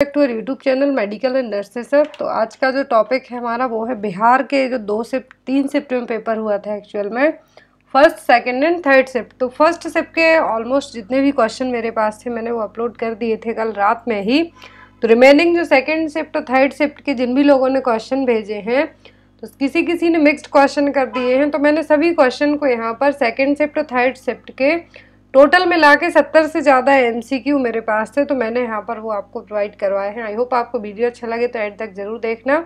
Back to YouTube channel medical and nurses. तो आज का जो टॉपिक है हमारा वो है बिहार के जो 3 शिफ्ट में पेपर हुआ था एक्चुअल में, first second and third shift. तो फर्स्ट शिफ्ट के ऑलमोस्ट जितने भी क्वेश्चन मेरे पास थे मैंने वो अपलोड कर दिए थे कल रात में ही। तो रिमेनिंग जो सेकंड शिफ्ट और थर्ड शिफ्ट के जिन भी लोगों ने क्वेश्चन भेजे हैं तो किसी ने मिक्स्ड क्वेश्चन कर दिए हैं, तो मैंने सभी क्वेश्चन को यहाँ पर सेकेंड शिफ्ट और थर्ड शिफ्ट के टोटल मिला के 70 से ज़्यादा MCQ मेरे पास थे, तो मैंने यहाँ पर वो आपको प्रोवाइड करवाए हैं। आई होप आपको वीडियो अच्छा लगे तो एंड तक ज़रूर देखना,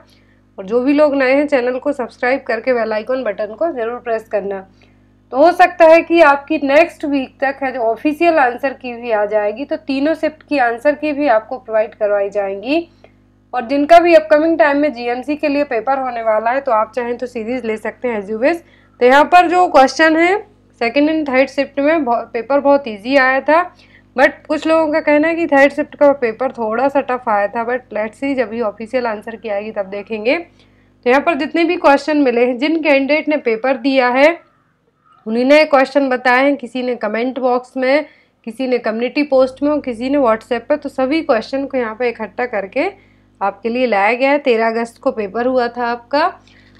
और जो भी लोग नए हैं चैनल को सब्सक्राइब करके बेल आइकन बटन को ज़रूर प्रेस करना। तो हो सकता है कि आपकी नेक्स्ट वीक तक है जो ऑफिशियल आंसर की भी आ जाएगी, तो तीनों शिफ्ट की आंसर की भी आपको प्रोवाइड करवाई जाएंगी। और जिनका भी अपकमिंग टाइम में GMC के लिए पेपर होने वाला है तो आप चाहें तो सीरीज ले सकते हैं एज यू विश। तो यहाँ पर जो क्वेश्चन है सेकेंड एंड थर्ड शिफ्ट में पेपर बहुत इजी आया था, बट कुछ लोगों का कहना है कि थर्ड शिफ्ट का पेपर थोड़ा सा टफ आया था, बट लेट्स सी जब भी ऑफिशियल आंसर की आएगी तब देखेंगे। तो यहाँ पर जितने भी क्वेश्चन मिले हैं, जिन कैंडिडेट ने पेपर दिया है उन्हीं ने क्वेश्चन बताए हैं, किसी ने कमेंट बॉक्स में, किसी ने कम्युनिटी पोस्ट में और किसी ने व्हाट्सएप पर। तो सभी क्वेश्चन को यहाँ पर इकट्ठा करके आपके लिए लाया गया है। 13 अगस्त को पेपर हुआ था आपका,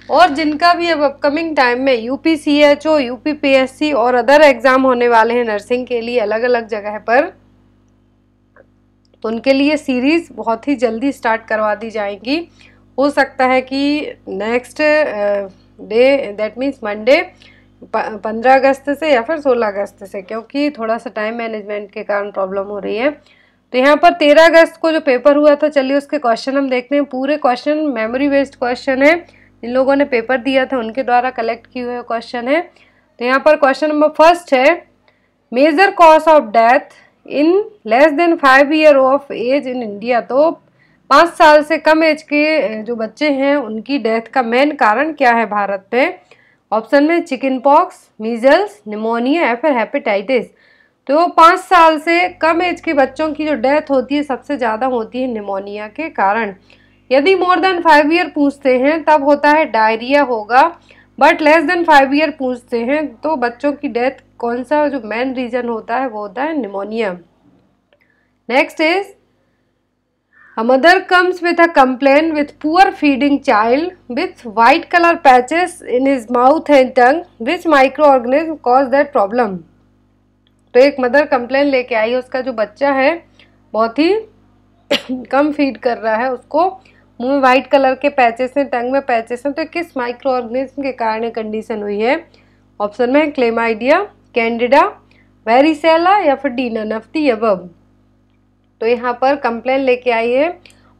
और जिनका भी अब अपकमिंग टाइम में UPCHO, UPPSC और अदर एग्जाम होने वाले हैं नर्सिंग के लिए अलग अलग जगह पर, तो उनके लिए सीरीज बहुत ही जल्दी स्टार्ट करवा दी जाएंगी। हो सकता है कि next day that means Monday 15 अगस्त से या फिर 16 अगस्त से, क्योंकि थोड़ा सा टाइम मैनेजमेंट के कारण प्रॉब्लम हो रही है। तो यहाँ पर 13 अगस्त को जो पेपर हुआ था, चलिए उसके क्वेश्चन हम देखते हैं। पूरे क्वेश्चन मेमोरी बेस्ड क्वेश्चन है, जिन लोगों ने पेपर दिया था उनके द्वारा कलेक्ट किए हुए क्वेश्चन है। तो यहाँ पर क्वेश्चन नंबर फर्स्ट है, major cause of death in less than 5 year of age in India. तो 5 साल से कम एज के जो बच्चे हैं उनकी डेथ का मेन कारण क्या है भारत में। ऑप्शन में चिकन पॉक्स, मीजल्स, निमोनिया या फिर हेपेटाइटिस। तो 5 साल से कम एज के बच्चों की जो डेथ होती है सबसे ज़्यादा होती है निमोनिया के कारण। यदि मोर देन 5 ईयर पूछते हैं तब होता है डायरिया होगा, बट लेस देन 5 ईयर पूछते हैं तो बच्चों की डेथ कौन सा जो मेन रीजन होता है वो होता है pneumonia. Next is, a mother comes with a complaint with poor feeding child with white color patches in his mouth and tongue, which microorganism cause that problem। तो एक मदर कंप्लेन लेके आई, उसका जो बच्चा है बहुत ही कम फीड कर रहा है, उसको मुंह में वाइट कलर के पैचेस हैं, टंग में पैचेस हैं। तो किस माइक्रो ऑर्गेनिज्म के कारण कंडीशन हुई है। ऑप्शन में क्लेमाइडिया, कैंडिडा, वेरिसेला या फिर D none of the above. तो यहाँ पर कंप्लेन लेके आई है।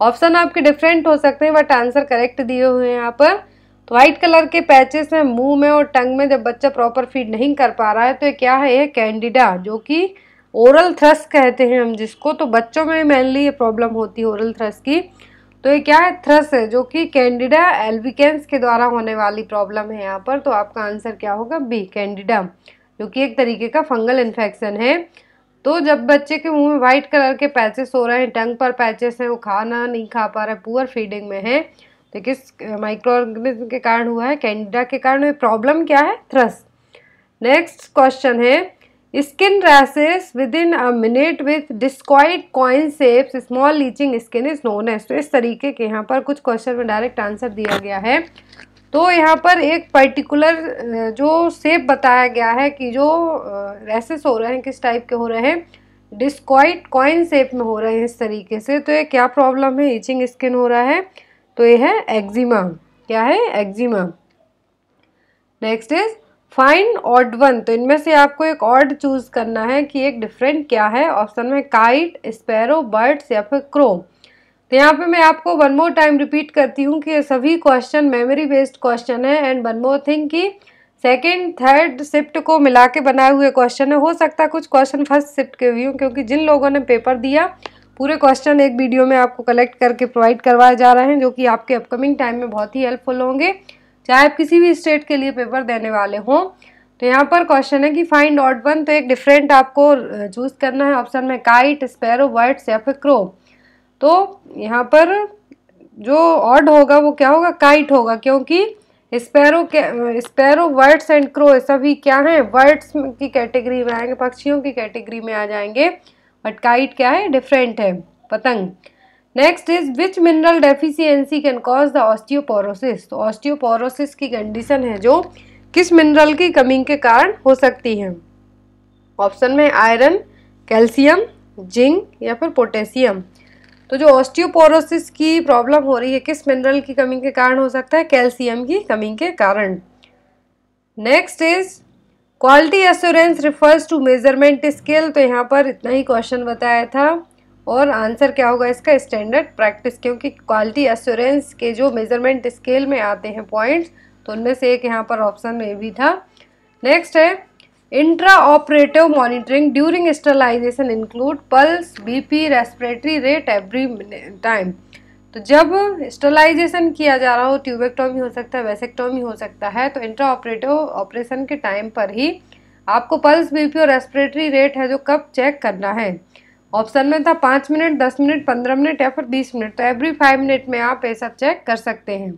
ऑप्शन आपके डिफरेंट हो सकते हैं बट आंसर करेक्ट दिए हुए हैं यहाँ पर। तो वाइट कलर के पैचेस हैं मुंह में और टंग में जब बच्चा प्रॉपर फीड नहीं कर पा रहा है, तो ये क्या है, ये कैंडिडा, जो कि ओरल थ्रस कहते हैं हम जिसको। तो बच्चों में मेनली ये प्रॉब्लम होती है ओरल थ्रस की। तो ये क्या है, थ्रस है, जो कि कैंडिडा एल्बिकेंस के द्वारा होने वाली प्रॉब्लम है यहाँ पर। तो आपका आंसर क्या होगा, बी, कैंडिडा, जो कि एक तरीके का फंगल इन्फेक्शन है। तो जब बच्चे के मुंह में वाइट कलर के पैचेस हो रहे हैं, टंग पर पैचेस हैं, वो खाना नहीं खा पा रहा है, पुअर फीडिंग में है, तो किस माइक्रो ऑर्गेनिज्म के कारण हुआ है, कैंडिडा के कारण। प्रॉब्लम क्या है, थ्रस। नेक्स्ट क्वेश्चन है, skin rashes within a minute with discoid coin shapes small leaching skin is known as. तो इस तरीके के यहाँ पर कुछ क्वेश्चन में डायरेक्ट आंसर दिया गया है। तो यहाँ पर एक पर्टिकुलर जो शेप बताया गया है कि जो रैशेस हो रहे हैं किस टाइप के हो रहे हैं, डिस्क्वाइड कॉइन शेप में हो रहे हैं इस तरीके से। तो ये क्या प्रॉब्लम है, इचिंग स्किन हो रहा है, तो ये है एक्जिमा। क्या है, eczema. Next is find odd one. तो इनमें से आपको एक ऑड चूज करना है कि एक डिफरेंट क्या है। ऑप्शन में काइट, स्पैरो, बर्ड्स या फिर क्रो। तो यहाँ पे मैं आपको वन मोर टाइम रिपीट करती हूँ कि ये सभी क्वेश्चन मेमोरी बेस्ड क्वेश्चन है। एंड वन मोर थिंग कि सेकेंड थर्ड शिफ्ट को मिला के बनाए हुए क्वेश्चन है। हो सकता है कुछ क्वेश्चन फर्स्ट शिफ्ट के भी हों, क्योंकि जिन लोगों ने पेपर दिया पूरे क्वेश्चन एक वीडियो में आपको कलेक्ट करके प्रोवाइड करवाए जा रहे हैं, जो कि आपके अपकमिंग टाइम में बहुत ही हेल्पफुल होंगे, चाहे आप किसी भी स्टेट के लिए पेपर देने वाले हों। तो यहाँ पर क्वेश्चन है कि फाइंड ऑड वन, तो एक डिफरेंट आपको चूज करना है। ऑप्शन में काइट, स्पैरो, बर्ड्स या फिर क्रो। तो यहाँ पर जो ऑड होगा वो क्या होगा, काइट होगा, क्योंकि स्पैरो, बर्ड्स एंड क्रो सभी क्या हैं, बर्ड्स की कैटेगरी में आएंगे, पक्षियों की कैटेगरी में आ जाएंगे। बट काइट क्या है, डिफरेंट है, पतंग। Next is which mineral deficiency can cause the osteoporosis. तो ऑस्टियोपोरोसिस की कंडीशन है जो किस मिनरल की कमी के कारण हो सकती है। ऑप्शन में आयरन, कैल्शियम, जिंक या फिर पोटेशियम। तो जो ऑस्टियोपोरोसिस की प्रॉब्लम हो रही है किस मिनरल की कमी के कारण हो सकता है, कैल्शियम की कमी के कारण। Next is quality assurance refers to measurement scale. तो यहाँ पर इतना ही क्वेश्चन बताया था और आंसर क्या होगा इसका, स्टैंडर्ड प्रैक्टिस, क्योंकि क्वालिटी एश्योरेंस के जो मेजरमेंट स्केल में आते हैं पॉइंट्स तो उनमें से एक यहाँ पर ऑप्शन में भी था। नेक्स्ट है intra operative monitoring during sterilisation include pulse, BP, respiratory rate every time. तो जब स्टरलाइजेशन किया जा रहा हो, ट्यूबेक्टोमी हो सकता है, वेसेक्टोमी हो सकता है, तो इंट्रा ऑपरेटिव ऑपरेशन के टाइम पर ही आपको पल्स, बीपी और रेस्पिरेटरी रेट है जो कब चेक करना है। ऑप्शन में था 5 मिनट, 10 मिनट, 15 मिनट या फिर 20 मिनट। तो एवरी 5 मिनट में आप ये सब चेक कर सकते हैं।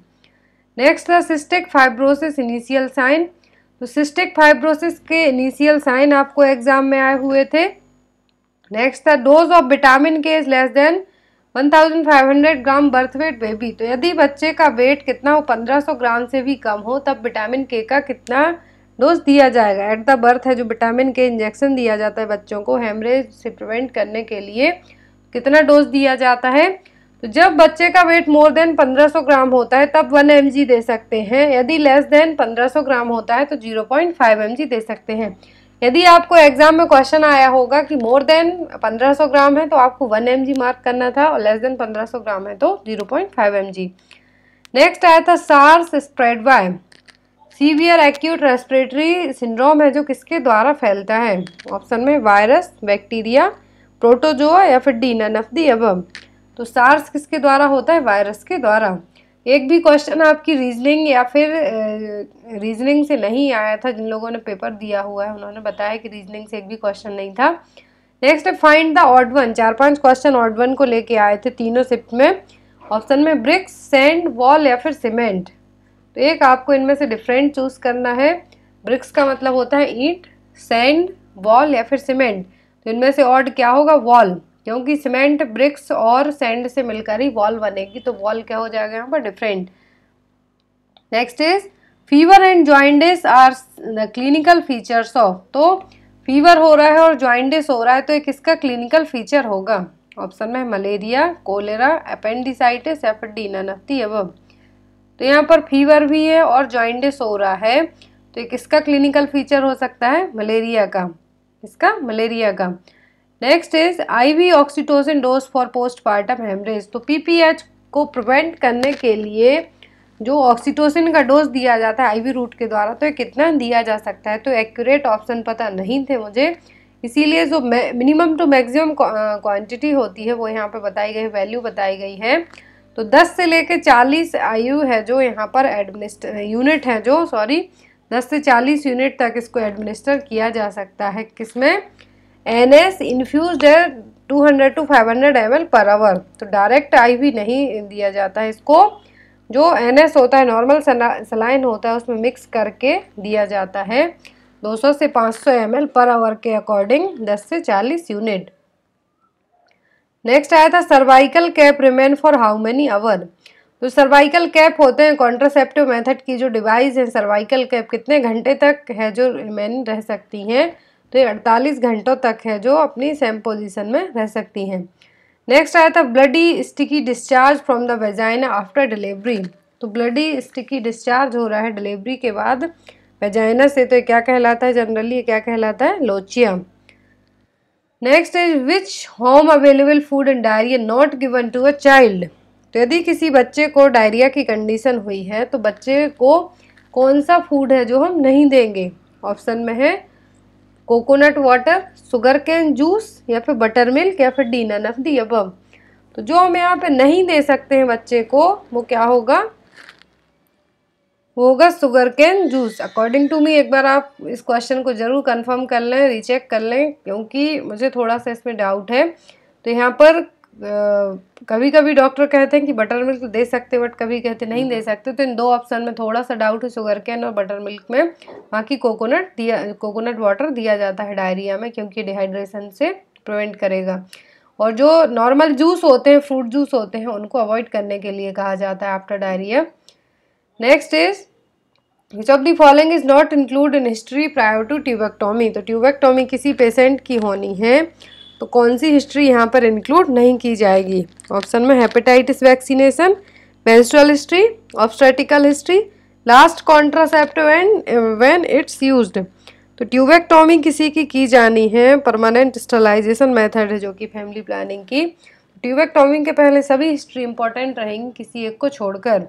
नेक्स्ट था सिस्टिक फाइब्रोसिस इनिशियल साइन। तो सिस्टिक फाइब्रोसिस के इनिशियल साइन आपको एग्जाम में आए हुए थे। नेक्स्ट था डोज ऑफ विटामिन के is less than 1500 gram birth weight baby. तो यदि बच्चे का वेट कितना हो, 1500 ग्राम से भी कम हो, तब विटामिन के का कितना डोज दिया जाएगा। एट द बर्थ है जो विटामिन के इंजेक्शन दिया जाता है बच्चों को हेमरेज से प्रिवेंट करने के लिए, कितना डोज दिया जाता है। तो जब बच्चे का वेट मोर देन 1500 ग्राम होता है तब 1 mg दे सकते हैं। यदि लेस देन 1500 ग्राम होता है तो 0.5 mg दे सकते हैं। यदि आपको एग्जाम में क्वेश्चन आया होगा कि मोर देन 1500 ग्राम है तो आपको 1 mg मार्क करना था और लेस देन 1500 ग्राम है तो 0.5 mg। नेक्स्ट आया था SARS spread by severe acute respiratory syndrome है जो किसके द्वारा फैलता है। ऑप्शन में वायरस, बैक्टीरिया, प्रोटोजोआ या फिर D none of the above. तो सार्स किसके द्वारा होता है, वायरस के द्वारा। एक भी क्वेश्चन आपकी रीजनिंग या फिर रीजनिंग से नहीं आया था, जिन लोगों ने पेपर दिया हुआ है उन्होंने बताया कि रीजनिंग से एक भी क्वेश्चन नहीं था। नेक्स्ट है find the odd one. 4-5 question odd one को लेके आए थे तीनों शिफ्ट में। ऑप्शन में ब्रिक्स, सैंड, वॉल या फिर सीमेंट। तो एक आपको इनमें से डिफरेंट चूज करना है। ब्रिक्स का मतलब होता है ईंट, सैंड, वॉल या फिर सीमेंट। तो इनमें से ऑड क्या होगा, वॉल, क्योंकि सीमेंट, ब्रिक्स और सैंड से मिलकर ही वॉल बनेगी। तो वॉल क्या हो जाएगा यहाँ पर, different. Next is fever and jaundice are the clinical features of. तो फीवर हो रहा है और जॉइंडिस हो रहा है तो ये किसका क्लिनिकल फीचर होगा। ऑप्शन में मलेरिया, कोलेरा, अपेंडिसाइटिस या फिर D none of the above. तो यहाँ पर फीवर भी है और जॉइंडिस हो रहा है तो ये किसका क्लिनिकल फीचर हो सकता है, मलेरिया का। इसका मलेरिया का। Next is IV oxytocin dose for postpartum haemorrhage. तो पीपीएच को प्रिवेंट करने के लिए जो ऑक्सीटोसिन का डोज दिया जाता है आईवी रूट के द्वारा, तो ये कितना दिया जा सकता है। तो एक्यूरेट ऑप्शन पता नहीं थे मुझे, इसीलिए जो मिनिमम टू मैक्सिमम क्वांटिटी होती है वो यहाँ पे बताई गई, वैल्यू बताई गई है। तो 10 से लेकर 40 आयु है जो यहाँ पर यूनिट है जो 10 से 40 यूनिट तक इसको एडमिनिस्टर किया जा सकता है। किसमें, NS इन्फ्यूज्ड है 200 to 500 ml पर आवर। तो डायरेक्ट आईवी नहीं दिया जाता है इसको, जो NS होता है नॉर्मल सलाइन होता है उसमें मिक्स करके दिया जाता है 200 से 500 ml पर आवर के अकॉर्डिंग 10 से 40 यूनिट। नेक्स्ट आया था cervical cap remain for how many hour. तो सर्वाइकल कैप होते हैं कॉन्ट्रासेप्टिव मेथड की जो डिवाइस है, सर्वाइकल कैप कितने घंटे तक है जो रिमेन रह सकती हैं। तो ये 48 घंटों तक है जो अपनी सेम पोजीशन में रह सकती हैं। नेक्स्ट आया था bloody sticky discharge from the vagina after delivery. तो ब्लडी स्टिकी डिस्चार्ज हो रहा है डिलीवरी के बाद वेजाइना से, तो क्या कहलाता है, जनरली क्या कहलाता है, lochia. Next is which home available food and diarrhoea not given to a child. तो यदि किसी बच्चे को डायरिया की कंडीशन हुई है तो बच्चे को कौन सा फूड है जो हम नहीं देंगे। ऑप्शन में है coconut water, sugar cane juice या फिर बटर मिल्क या फिर D none of the above. तो जो हम यहाँ पे नहीं दे सकते हैं बच्चे को वो क्या होगा, वो होगा sugar cane juice. According to me एक बार आप इस क्वेश्चन को जरूर कंफर्म कर लें, रीचेक कर लें, क्योंकि मुझे थोड़ा सा इसमें डाउट है। तो यहाँ पर कभी कभी डॉक्टर कहते हैं कि बटर मिल्क दे सकते बट कभी कहते नहीं दे सकते। तो इन दो ऑप्शन में थोड़ा सा डाउट है, शुगर कैन और बटर मिल्क में। बाकी कोकोनट वाटर दिया जाता है डायरिया में क्योंकि डिहाइड्रेशन से प्रिवेंट करेगा। और जो नॉर्मल जूस होते हैं, फ्रूट जूस होते हैं, उनको अवॉइड करने के लिए कहा जाता है after diarrhoea. Next is which of the following is not include in history prior to tubectomy. तो ट्यूबेक्टोमी किसी पेशेंट की होनी है तो कौन सी हिस्ट्री यहाँ पर इंक्लूड नहीं की जाएगी? ऑप्शन में hepatitis vaccination, menstrual history, obstetrical history, last contraceptive and when it's used. तो ट्यूबेक्टोमी किसी की जानी है, परमानेंट स्टरलाइजेशन मेथड है जो कि फैमिली प्लानिंग की। ट्यूबेक्टोमी के पहले सभी हिस्ट्री इंपॉर्टेंट रहेंगी किसी एक को छोड़कर।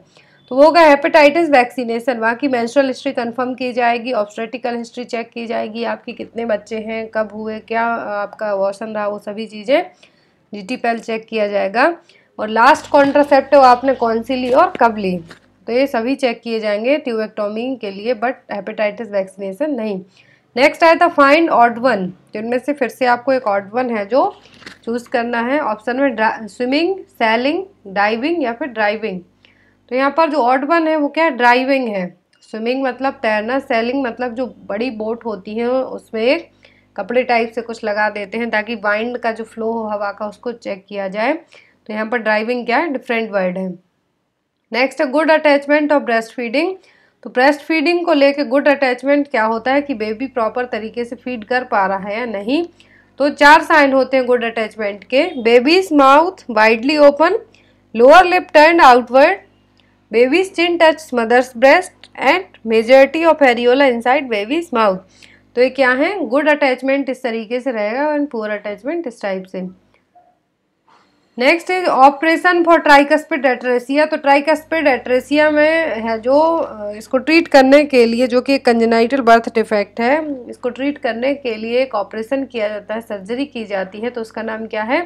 तो वो होगा हेपेटाइटिस वैक्सीनेशन, वहाँ की मेंस्ट्रुअल हिस्ट्री कंफर्म की जाएगी, ऑब्स्टेट्रिकल हिस्ट्री चेक की जाएगी, आपके कितने बच्चे हैं, कब हुए, क्या आपका अबॉर्शन रहा, वो सभी चीज़ें जीटीपीएल चेक किया जाएगा। और लास्ट कॉन्ट्रासेप्टिव आपने कौन सी ली और कब ली, तो ये सभी चेक किए जाएंगे ट्यूबेक्टोमी के लिए, बट हेपेटाइटिस वैक्सीनेशन नहीं। नेक्स्ट आया था फाइंड ऑड वन, जिनमें से फिर से आपको एक ऑड वन है जो चूज़ करना है। ऑप्शन में स्विमिंग, सैलिंग, डाइविंग या फिर ड्राइविंग। तो यहाँ पर जो ऑड वन है वो क्या है? ड्राइविंग है। स्विमिंग मतलब तैरना, सेलिंग मतलब जो बड़ी बोट होती है उसमें एक कपड़े टाइप से कुछ लगा देते हैं ताकि वाइंड का जो फ्लो हो हवा का उसको चेक किया जाए। तो यहाँ पर ड्राइविंग क्या है? डिफरेंट वर्ड है। नेक्स्ट है good attachment of breast feeding. तो ब्रेस्ट फीडिंग को लेके गुड अटैचमेंट क्या होता है कि बेबी प्रॉपर तरीके से फीड कर पा रहा है या नहीं। तो 4 साइन होते हैं गुड अटैचमेंट के। Baby's mouth widely open, lower lip turn outward, baby's chin touch mother's breast and majority of areola inside baby's mouth. तो ये क्या है? गुड अटैचमेंट इस तरीके से रहेगा एंड पुअर अटैचमेंट इस टाइप से। Next is operation for tricuspid atresia. तो ट्राइकस्पिड एट्रेसिया में है जो इसको ट्रीट करने के लिए, जो कि कंजेनाइटल बर्थ डिफेक्ट है, इसको ट्रीट करने के लिए एक ऑपरेशन किया जाता है, सर्जरी की जाती है। तो उसका नाम क्या है?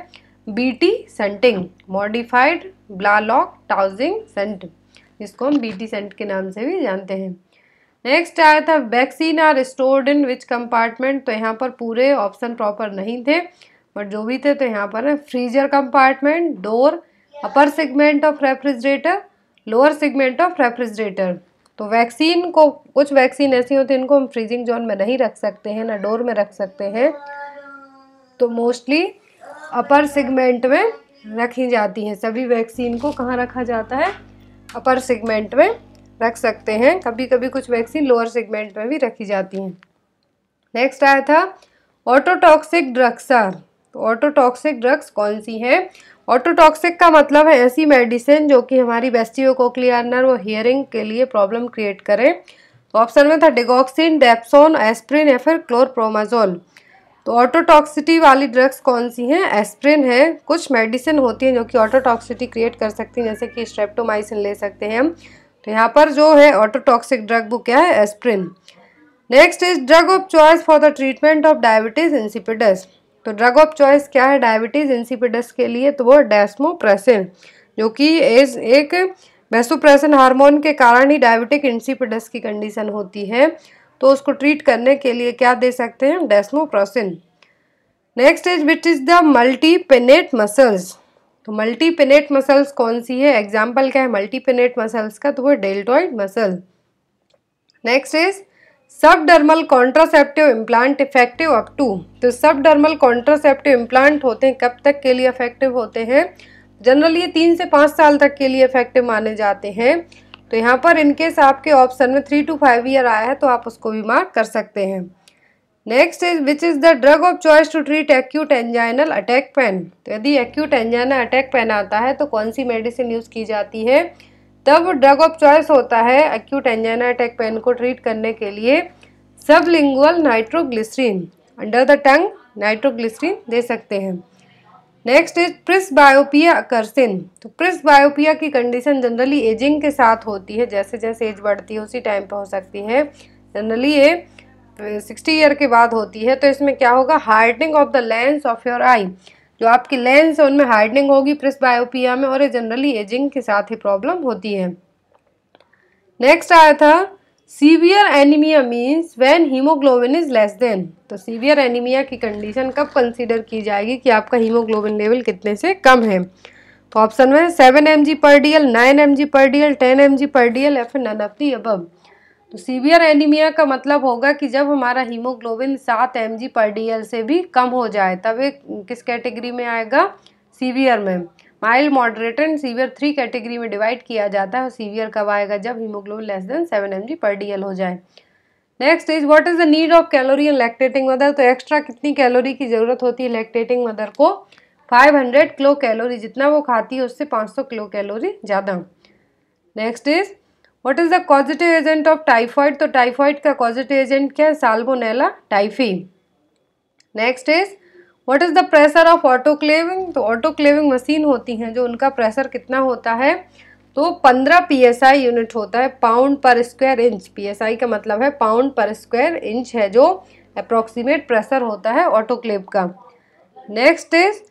BT shunting, modified Blalock Taussig shunt, जिसको हम बीटी सेंट के नाम से भी जानते हैं। नेक्स्ट आया था vaccine are stored in which compartment. तो यहाँ पर पूरे ऑप्शन प्रॉपर नहीं थे, बट जो भी थे तो यहाँ पर है freezer compartment, door, upper segment of refrigerator, lower segment of refrigerator. तो वैक्सीन को, कुछ वैक्सीन ऐसी होती है इनको हम फ्रीजिंग जोन में नहीं रख सकते हैं, ना डोर में रख सकते हैं, तो मोस्टली अपर सेगमेंट में रखी जाती हैं। सभी वैक्सीन को कहाँ रखा जाता है? अपर सेगमेंट में रख सकते हैं। कभी कभी कुछ वैक्सीन लोअर सेगमेंट में भी रखी जाती हैं। नेक्स्ट आया था ऑटोटॉक्सिक ड्रग्स आर। तो ऑटोटॉक्सिक ड्रग्स कौन सी हैं? ऑटोटॉक्सिक का मतलब है ऐसी मेडिसिन जो कि हमारी वेस्टिबुलोकोक्लियर नर्व और हियरिंग के लिए प्रॉब्लम क्रिएट करें। तो ऑप्शन में था डिगॉक्सिन, डेप्सोन, एस्प्रिन या फिर क्लोरप्रोमाजोल। तो ऑटोटॉक्सिटी वाली ड्रग्स कौन सी हैं? एस्प्रिन है। कुछ मेडिसिन होती हैं जो कि ऑटोटॉक्सिटी क्रिएट कर सकती हैं, जैसे कि स्ट्रेप्टोमाइसिन ले सकते हैं हम। तो यहाँ पर जो है ऑटोटॉक्सिक ड्रग वो क्या है? Aspirin. Next is drug of choice for the treatment of diabetes insipidus. तो ड्रग ऑफ चॉइस क्या है डायबिटीज इंसिपिडस के लिए? तो वो डेस्मोप्रेसिन, जो कि एक वेसोप्रेसिन हार्मोन के कारण ही डायबिटिक इंसिपिडस की कंडीशन होती है। तो उसको ट्रीट करने के लिए क्या दे सकते हैं? Desmopressin. Next is which is the multipennate muscles. तो मल्टीपिनेट मसल्स कौन सी है? एग्जाम्पल क्या है मल्टीपिनेट मसल्स का? तो वो deltoid muscle. Next is subdermal contraceptive implant effective up to. तो सबडर्मल कॉन्ट्रासेप्टिव इम्प्लांट होते हैं कब तक के लिए इफेक्टिव होते हैं? जनरली ये 3 से 5 साल तक के लिए इफेक्टिव माने जाते हैं। तो यहाँ पर इनकेस आपके ऑप्शन में 3 to 5 ईयर आया है तो आप उसको भी मार्क कर सकते हैं। Next is which is the drug of choice to treat acute anginal attack pain. तो यदि एक्यूट एंजाइनल अटैक पेन आता है तो कौन सी मेडिसिन यूज की जाती है? तब ड्रग ऑफ चॉइस होता है एक्यूट एंजाइना अटैक पेन को ट्रीट करने के लिए sublingual nitroglycerin, under the tongue nitroglycerin दे सकते हैं। Next is presbyopia occurs. तो प्रिस्बायोपिया की कंडीशन जनरली एजिंग के साथ होती है, जैसे जैसे एज बढ़ती है उसी टाइम पे हो सकती है। जनरली ये 60 ईयर के बाद होती है। तो इसमें क्या होगा? Hardening of the lens of your eye, जो आपकी लेंस है उनमें हार्डनिंग होगी प्रिस्बायोपिया में, और ये जनरली एजिंग के साथ ही प्रॉब्लम होती है। नेक्स्ट आया था severe anaemia means when haemoglobin is less than. तो सीवियर एनीमिया की कंडीशन कब कंसीडर की जाएगी कि आपका हीमोग्लोबिन लेवल कितने से कम है? तो ऑप्शन में 7 mg/dl, 9 mg/dl, 10 mg/dl या फिर नन ऑफ द अबव। तो सीवियर एनीमिया का मतलब होगा कि जब हमारा हीमोग्लोबिन 7 mg/dl से भी कम हो जाए, तब ये किस कैटेगरी में आएगा, सीवियर में। Mild, moderate and severe 3 category में डिवाइड किया जाता है। और सीवियर कब आएगा, जब हीमोग्लोबिन लेस देन 7 mg/dl हो जाए। Next is what is the need of calorie in lactating mother. तो एक्स्ट्रा कितनी कैलोरी की जरूरत होती है लैक्टेटिंग मदर को, 500 किलो कैलोरी। जितना वो खाती है उससे 500 किलो कैलोरी ज़्यादा। Next is what is the causative agent of typhoid. तो टाइफाइड का कॉजेटिव एजेंट क्या है, salmonella typhi. Next is what is the pressure of autoclaving. तो ऑटोक्लेविंग मशीन होती हैं जो, उनका प्रेशर कितना होता है, तो 15 psi यूनिट होता है, पाउंड पर स्क्वायर इंच। psi का मतलब है पाउंड पर स्क्वायर इंच है जो अप्रोक्सीमेट प्रेशर होता है ऑटोक्लेव का। Next is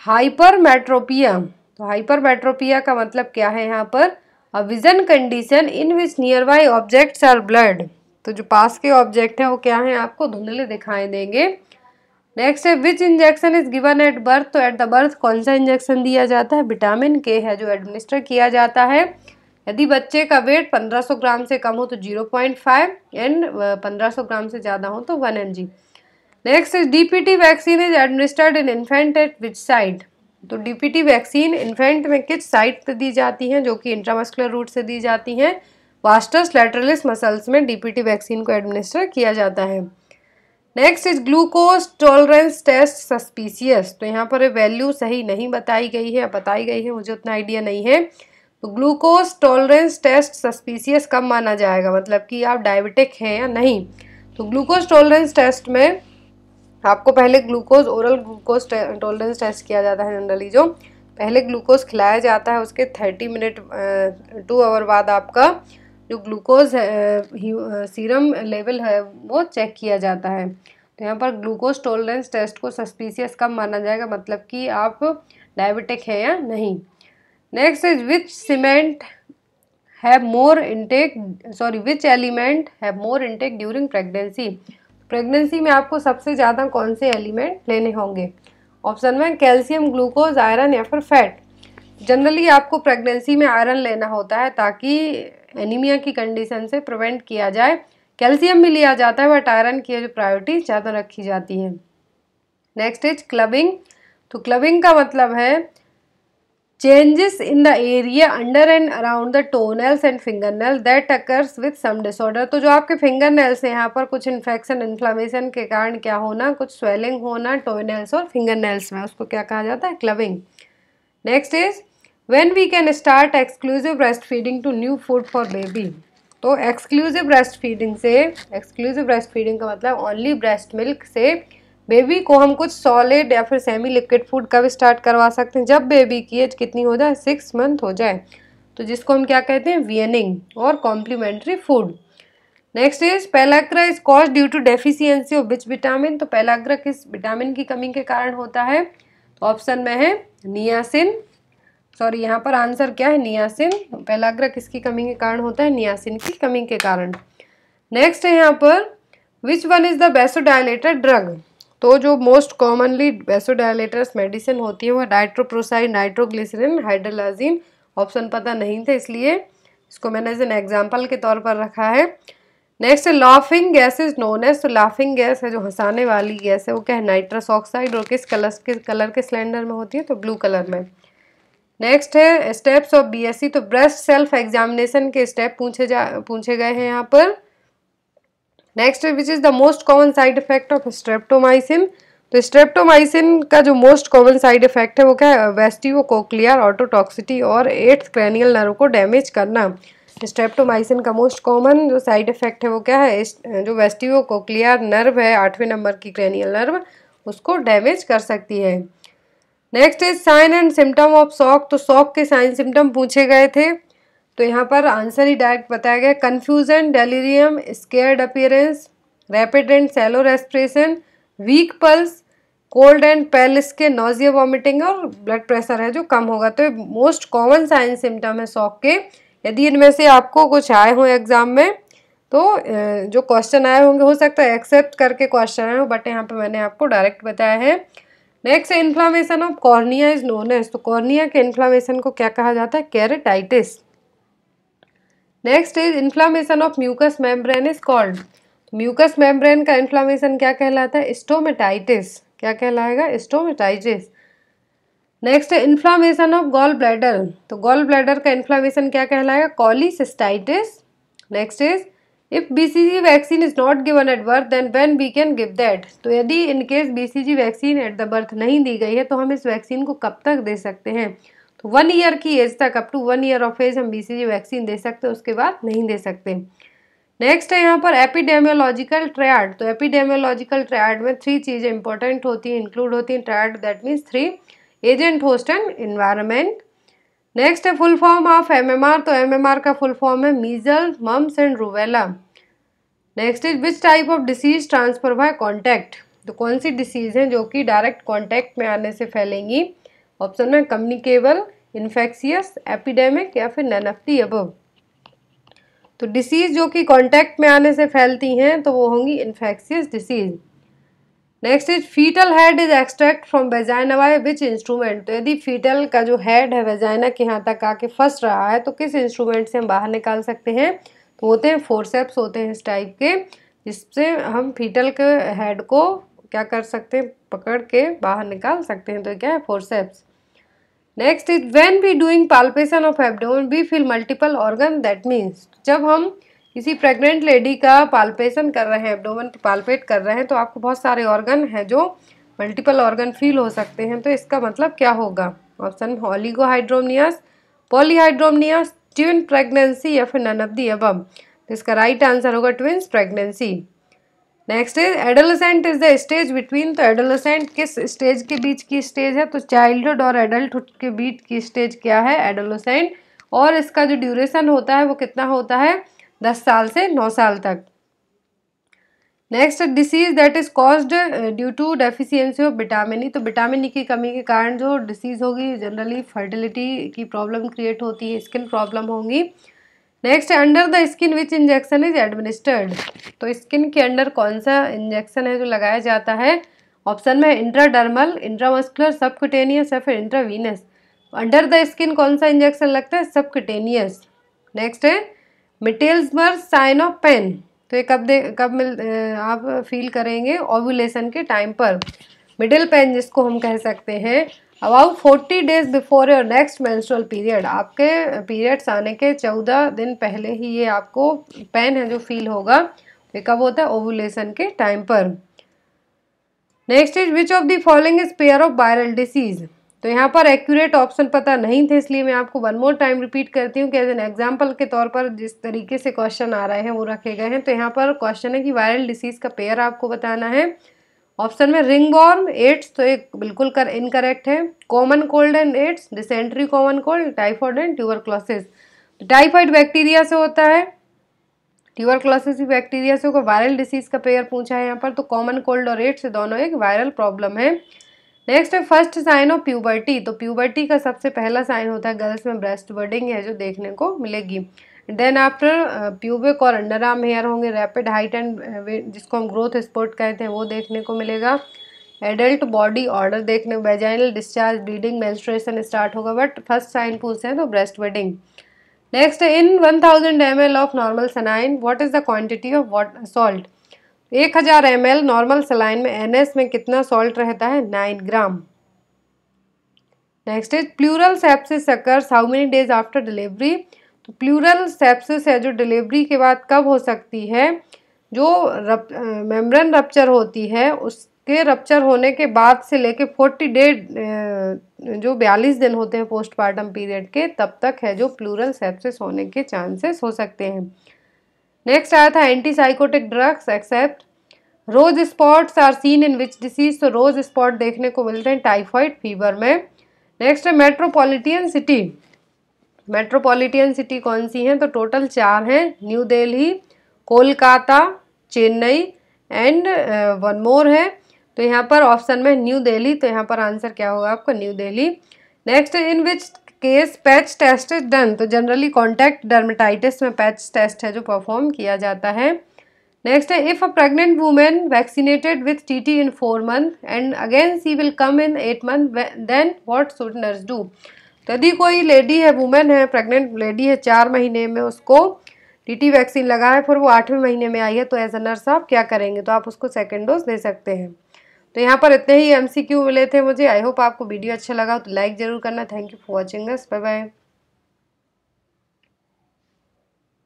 hypermetropia. तो हाइपरमेट्रोपिया का मतलब क्या है यहाँ पर, a vision condition in which nearby objects are blurred. तो जो पास के ऑब्जेक्ट हैं वो क्या है, आपको धुंधले दिखाई देंगे। नेक्स्ट है which injection is given at birth. तो एट द बर्थ कौन सा इंजेक्शन दिया जाता है, विटामिन के है जो एडमिनिस्टर किया जाता है। यदि बच्चे का वेट 1500 ग्राम से कम हो तो 0.5 एंड 1500 ग्राम से ज़्यादा हो तो 1 mg। Next is DPT vaccine is administered in infant eight which site. तो डीपीटी वैक्सीन इन्फेंट में किस साइट पे दी जाती है, जो कि इंट्रामस्कुलर रूट से दी जाती हैं। वास्टस लैटरलिस मसल्स में डीपीटी वैक्सीन को एडमिनिस्टर किया जाता है। Next is glucose tolerance test suspicious. तो यहाँ पर वैल्यू सही नहीं बताई गई है, बताई गई है, मुझे उतना आइडिया नहीं है। तो ग्लूकोज टॉलरेंस टेस्ट सस्पिशियस कब माना जाएगा, मतलब कि आप डायबिटिक हैं या नहीं। तो ग्लूकोज टॉलरेंस टेस्ट में आपको पहले glucose oral glucose tolerance test किया जाता है जनरली, जो पहले ग्लूकोज खिलाया जाता है, उसके 30 मिनट 2 आवर बाद आपका जो ग्लूकोज सीरम लेवल है वो चेक किया जाता है। तो यहाँ पर ग्लूकोज टॉलरेंस टेस्ट को सस्पिशियस कब माना जाएगा, मतलब कि आप डायबिटिक है या नहीं। Next is which cement have more intake, sorry which element have more intake during pregnancy. Pregnancy में आपको सबसे ज़्यादा कौन से एलिमेंट लेने होंगे। ऑप्शन में कैल्शियम, ग्लूकोज, आयरन या फिर फैट। जनरली आपको प्रेगनेंसी में आयरन लेना होता है ताकि एनीमिया की कंडीशन से प्रिवेंट किया जाए। कैल्शियम भी लिया जाता है बट आयरन की जो प्रायोरिटी ज़्यादा रखी जाती है। Next is clubbing. तो क्लबिंग का मतलब है changes in the area under and around the toenails and fingernail that occurs with some disorder. तो जो आपके फिंगरनेल्स हैं यहाँ पर कुछ इन्फेक्शन इन्फ्लामेशन के कारण क्या होना, कुछ स्वेलिंग होना टोनेल्स और फिंगरनेल्स में, उसको क्या कहा जाता है, clubbing. Next is when we can start exclusive breast feeding to new food for baby. तो एक्सक्लूसिव ब्रेस्ट फीडिंग से, एक्सक्लूसिव ब्रेस्ट फीडिंग का मतलब ओनली ब्रेस्ट मिल्क से बेबी को हम कुछ सॉलिड या फिर सेमी लिक्विड फूड कब स्टार्ट करवा सकते हैं, जब बेबी की एज कितनी हो जाए, 6 मंथ हो जाए। तो जिसको हम क्या कहते हैं, वीनिंग और complementary food. Next is pellagra is cause due to deficiency of which vitamin. तो पेलाग्रा किस विटामिन की कमी के कारण होता है। तो ऑप्शन में है नियासिन, सॉरी यहाँ पर आंसर क्या है, नियासिन। पेलाग्रा किसकी कमी के कारण होता है, नियासिन की कमी के कारण। नेक्स्ट है यहाँ पर which one is the वेसोडायलेटर drug. तो जो मोस्ट कॉमनली वेसोडायलेटर्स मेडिसिन होती है वो नाइट्रोप्रोसाइड, नाइट्रोग्लिसरिन, हाइड्रोलाजिन। ऑप्शन पता नहीं थे इसलिए इसको मैंने एज एन एग्जाम्पल के तौर पर रखा है। Next laughing gas is known as. तो लाफिंग गैस है जो हंसाने वाली गैस है वो क्या है, नाइट्रस ऑक्साइड। और किस कलर के सिलेंडर में होती है, तो ब्लू कलर में। नेक्स्ट है स्टेप्स ऑफ बीएससी। तो ब्रेस्ट सेल्फ एग्जामिनेशन के स्टेप पूछे गए हैं यहाँ पर। Next which is the most common side effect of streptomycin. तो स्ट्रेप्टोमाइसिन का जो मोस्ट कॉमन साइड इफेक्ट है वो क्या है, वेस्टिबोकोक्लियर ऑटोटॉक्सिटी और 8th क्रैनियल नर्व को डैमेज करना। स्ट्रेप्टोमाइसिन का मोस्ट कॉमन जो साइड इफेक्ट है वो क्या है, जो वेस्टिबोकोक्लियर नर्व है 8वें नंबर की क्रैनियल नर्व, उसको डैमेज कर सकती है। Next is sine and symptom of shock. तो शॉक के साइन सिम्टम पूछे गए थे, तो यहाँ पर आंसर ही डायरेक्ट बताया गया, confusion, delirium, scared appearance, rapid and shallow respiration, weak pulse, cold and pale skin, nausea, vomiting और ब्लड प्रेशर है जो कम होगा। तो मोस्ट कॉमन साइन सिम्टम है शॉक के। यदि इनमें से आपको कुछ आए हों एग्जाम में तो जो क्वेश्चन आए होंगे हो सकता है एक्सेप्ट करके क्वेश्चन आए हो, बट यहाँ पे मैंने आपको डायरेक्ट बताया है। Next inflammation of cornea is known as. तो कॉर्निया के इन्फ्लामेशन को क्या कहा जाता है, keratitis. Next is inflammation of mucous membrane is called, mucous membrane का इन्फ्लामेशन क्या कहलाता है, स्टोमेटाइटिस। क्या कहलाएगा, स्टोमेटाइटिस। नेक्स्ट है इन्फ्लामेशन ऑफ गॉल ब्लैडर, तो गॉल ब्लैडर का इन्फ्लामेशन क्या कहलाएगा, cholecystitis. Next is if BCG vaccine is not given at birth then when we can give that, तो यदि in case BCG vaccine eight the birth नहीं दी गई है तो हम इस वैक्सीन को कब तक दे सकते हैं, तो 1 ईयर की एज तक, up to 1 year of age हम बीसीजी वैक्सीन दे सकते हैं, उसके बाद नहीं दे सकते। नेक्स्ट है यहाँ पर एपिडेमियोलॉजिकल ट्रायड, तो एपिडेमियोलॉजिकल ट्रायड में 3 चीज़ें इंपॉर्टेंट होती हैं, इंक्लूड होती हैं, triad that means 3, agent, host and environment. Next है फुल फॉर्म ऑफ एमएमआर, तो एमएमआर का फुल फॉर्म है measles, mumps and rubella. Next is which type of disease transfer by contact, तो कौन सी डिसीज है जो कि डायरेक्ट कॉन्टैक्ट में आने से फैलेंगी, ऑप्शन में कम्युनिकेबल, इन्फेक्शियस, एपिडेमिक या फिर नन ऑफ द अबव। तो डिसीज जो कि कॉन्टैक्ट में आने से फैलती हैं तो वो होंगी infectious disease. Next is fetal head is extract from vagina by which instrument, तो यदि फीटल का जो हेड है वेजाइना के यहाँ तक आके फंस रहा है तो किस इंस्ट्रूमेंट से हम बाहर निकाल सकते हैं, तो होते हैं फोर्सेप्स, होते हैं इस टाइप के, जिससे हम फीटल के हेड को क्या कर सकते हैं, पकड़ के बाहर निकाल सकते हैं, तो क्या है, forceps. Next is when we doing palpation of abdomen we feel multiple organ, that means जब हम किसी प्रेग्नेंट लेडी का पाल्पेशन कर रहे हैं, एब्डोमेन पाल्पेट कर रहे हैं, तो आपको बहुत सारे ऑर्गन हैं जो मल्टीपल ऑर्गन फील हो सकते हैं, तो इसका मतलब क्या होगा, ऑप्शन ओलिगोहाइड्रोमनियस, पॉलीहाइड्रोमनियस, ट्विन प्रेगनेंसी या फिर नन ऑफ द अबव, तो इसका राइट आंसर होगा twins pregnancy. Next is adolescent is the stage between, तो एडोलेसेंट किस स्टेज के बीच की स्टेज है, तो चाइल्डहुड और एडल्टहुड के बीच की स्टेज क्या है, एडोलेसेंट, और इसका जो ड्यूरेशन होता है वो कितना होता है, 10 साल से 9 साल तक। Next disease that is caused due to deficiency of vitamin E, तो विटामिन ई की कमी के कारण जो डिसीज होगी जनरली फर्टिलिटी की प्रॉब्लम क्रिएट होती है, स्किन प्रॉब्लम होंगी। Next under the skin which injection is administered, तो स्किन के अंडर कौन सा इंजेक्शन है जो लगाया जाता है, ऑप्शन में इंट्राडर्मल, इंट्रामस्कुलर, सबक्यूटेनियस या फिर इंट्रावीनस। अंडर द स्किन कौन सा इंजेक्शन लगता है, सबक्यूटेनियस। नेक्स्ट है मिटेल्सबर्ग साइन ऑफ पेन, तो ये कब आप फील करेंगे, ओव्यूलेशन के टाइम पर, मिडिल पेन जिसको हम कह सकते हैं, about 40 days before your next menstrual period, आपके पीरियड्स आने के 14 दिन पहले ही ये आपको पेन है जो फील होगा, ये कब होता है, ओव्यूलेशन के टाइम पर। Next is which of the following is pair of viral disease, तो यहाँ पर एक्यूरेट ऑप्शन पता नहीं थे, इसलिए मैं आपको 1 मोर टाइम रिपीट करती हूँ कि एज एन एग्जाम्पल के तौर पर जिस तरीके से क्वेश्चन आ रहे हैं वो रखे गए हैं। तो यहाँ पर क्वेश्चन है कि वायरल डिसीज का पेयर आपको बताना है, ऑप्शन में रिंगवॉर्म, एड्स, तो एक बिल्कुल इनकरेक्ट है, common cold and AIDS, dysentery common cold, typhoid and tuberculosis. Typhoid bacteria से होता है, ट्यूबरक्लोसिस भी बैक्टीरिया से होगा, वायरल डिसीज का पेयर पूछा है यहाँ पर, तो कॉमन कोल्ड और एड्स दोनों एक वायरल प्रॉब्लम है। नेक्स्ट है फर्स्ट साइन ऑफ प्यूबर्टी, तो प्यूबर्टी का सबसे पहला साइन होता है गर्ल्स में ब्रेस्ट बर्डिंग है जो देखने को मिलेगी। देन आफ्टर प्यूबिक और अंडर आर्म हेयर होंगे, रैपिड हाइट एंड जिसको हम ग्रोथ स्पॉट कहते हैं वो देखने को मिलेगा, एडल्ट बॉडी ऑर्डर देखने, vaginal discharge, bleeding, menstruation start होगा, बट फर्स्ट साइन पूछते हैं तो breast budding. Next in 1000 ml of normal saline what is the quantity of salt, 1000 ml normal saline में NS में कितना सॉल्ट रहता है, 9 gram. Next is puerperal sepsis occurs how many days after delivery, तो puerperal sepsis है जो delivery के बाद कब हो सकती है, जो मेम्ब्रेन रप्चर होती है उसके रप्चर होने के बाद से लेके 40 डे जो 42 दिन होते हैं पोस्टमार्टम पीरियड के, तब तक है जो प्लूरल सेप्सिस होने के चांसेस हो सकते हैं। नेक्स्ट आया था antipsychotic drugs except rose spots are seen in which disease, तो रोज स्पॉट देखने को मिलते हैं टाइफाइड फीवर में। नेक्स्ट है मेट्रोपॉलिटन सिटी, मेट्रोपॉलिटन सिटी कौन सी हैं, तो टोटल 4 हैं, New Delhi, Kolkata, Chennai and 1 more है, तो यहाँ पर ऑप्शन में न्यू दिल्ली, तो यहाँ पर आंसर क्या होगा आपका New Delhi. Next in which case patch test is done, तो जनरली कॉन्टैक्ट डर्मेटाइटिस में पैच टेस्ट है जो परफॉर्म किया जाता है। नेक्स्ट है if a pregnant women vaccinated with TT in 4 months and again she will come in 8 months then what should nurse do, तो यदि कोई लेडी है, वुमेन है, प्रेग्नेंट लेडी है, 4 महीने में उसको टीटी वैक्सीन लगा है फिर वो 8वें महीने में आई है, तो एज अ नर्स आप क्या करेंगे, तो आप उसको सेकेंड डोज दे सकते हैं। तो यहाँ पर इतने ही MCQ मिले थे मुझे। आई होप आपको वीडियो अच्छा लगा तो लाइक ज़रूर करना। Thank you for watching us, bye bye.